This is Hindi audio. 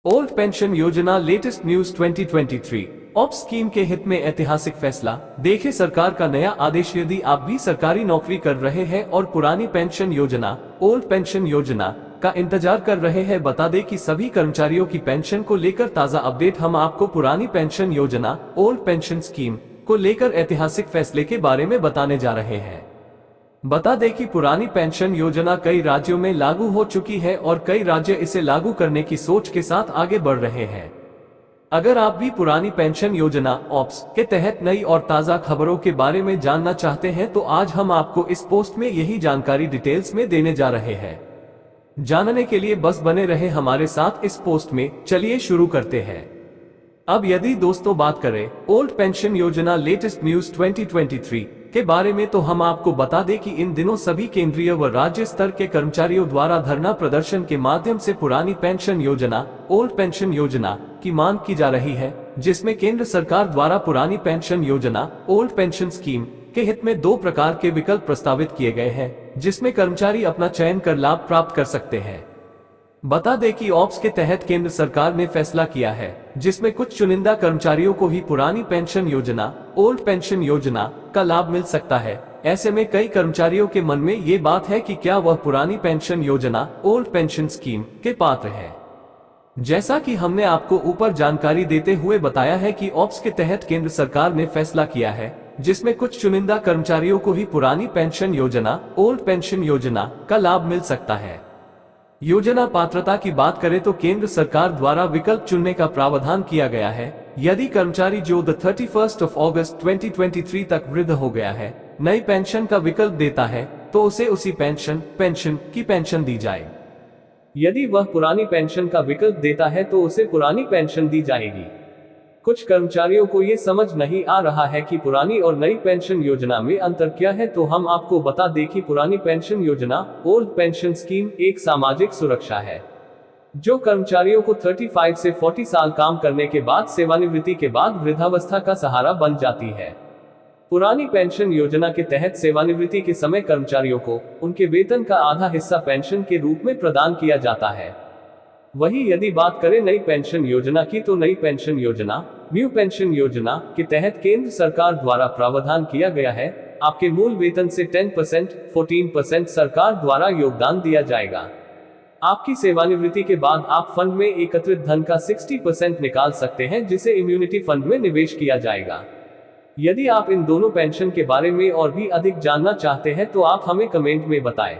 ओल्ड पेंशन योजना लेटेस्ट न्यूज 2023 ऑप्स स्कीम के हित में ऐतिहासिक फैसला। देखे सरकार का नया आदेश। यदि आप भी सरकारी नौकरी कर रहे हैं और पुरानी पेंशन योजना ओल्ड पेंशन योजना का इंतजार कर रहे हैं, बता दें कि सभी कर्मचारियों की पेंशन को लेकर ताजा अपडेट। हम आपको पुरानी पेंशन योजना ओल्ड पेंशन स्कीम को लेकर ऐतिहासिक फैसले के बारे में बताने जा रहे हैं। बता दें कि पुरानी पेंशन योजना कई राज्यों में लागू हो चुकी है और कई राज्य इसे लागू करने की सोच के साथ आगे बढ़ रहे हैं। अगर आप भी पुरानी पेंशन योजना ऑप्स के तहत नई और ताजा खबरों के बारे में जानना चाहते हैं तो आज हम आपको इस पोस्ट में यही जानकारी डिटेल्स में देने जा रहे हैं। जानने के लिए बस बने रहे हमारे साथ इस पोस्ट में। चलिए शुरू करते हैं। अब यदि दोस्तों बात करें ओल्ड पेंशन योजना लेटेस्ट न्यूज 2023 के बारे में, तो हम आपको बता दें कि इन दिनों सभी केंद्रीय व राज्य स्तर के कर्मचारियों द्वारा धरना प्रदर्शन के माध्यम से पुरानी पेंशन योजना ओल्ड पेंशन योजना की मांग की जा रही है, जिसमें केंद्र सरकार द्वारा पुरानी पेंशन योजना ओल्ड पेंशन स्कीम के हित में 2 प्रकार के विकल्प प्रस्तावित किए गए हैं, जिसमें कर्मचारी अपना चयन कर लाभ प्राप्त कर सकते हैं। बता दें कि ऑप्स के तहत केंद्र सरकार ने फैसला किया है, जिसमें कुछ चुनिंदा कर्मचारियों को ही पुरानी पेंशन योजना ओल्ड पेंशन योजना का लाभ मिल सकता है। ऐसे में कई कर्मचारियों के मन में ये बात है कि क्या वह पुरानी पेंशन योजना ओल्ड पेंशन स्कीम के पात्र है। जैसा कि हमने आपको ऊपर जानकारी देते हुए बताया है कि ऑप्स के तहत केंद्र सरकार ने फैसला किया है, जिसमें कुछ चुनिंदा कर्मचारियों को ही पुरानी पेंशन योजना ओल्ड पेंशन योजना का लाभ मिल सकता है। योजना पात्रता की बात करें तो केंद्र सरकार द्वारा विकल्प चुनने का प्रावधान किया गया है। यदि कर्मचारी जो 31 अगस्त 2023 तक वृद्ध हो गया है, नई पेंशन का विकल्प देता है, तो उसे उसी पेंशन की पेंशन दी जाए। यदि वह पुरानी पेंशन का विकल्प देता है तो उसे पुरानी पेंशन दी जाएगी। कुछ कर्मचारियों को ये समझ नहीं आ रहा है कि पुरानी और नई पेंशन योजना में अंतर क्या है, तो हम आपको बता दें कि पुरानी पेंशन योजना ओल्ड पेंशन स्कीम एक सामाजिक सुरक्षा है, जो कर्मचारियों को 35 से 40 साल काम करने के बाद सेवानिवृत्ति के बाद वृद्धावस्था का सहारा बन जाती है। पुरानी पेंशन योजना के तहत सेवानिवृत्ति के समय कर्मचारियों को उनके वेतन का आधा हिस्सा पेंशन के रूप में प्रदान किया जाता है। वहीं यदि बात करें नई पेंशन योजना की, तो नई पेंशन योजना न्यू पेंशन योजना के तहत केंद्र सरकार द्वारा प्रावधान किया गया है, आपके मूल वेतन से 10% 14% सरकार द्वारा योगदान दिया जाएगा। आपकी सेवानिवृत्ति के बाद आप फंड में एकत्रित धन का 60% निकाल सकते हैं, जिसे इम्यूनिटी फंड में निवेश किया जाएगा। यदि आप इन दोनों पेंशन के बारे में और भी अधिक जानना चाहते हैं तो आप हमें कमेंट में बताएं।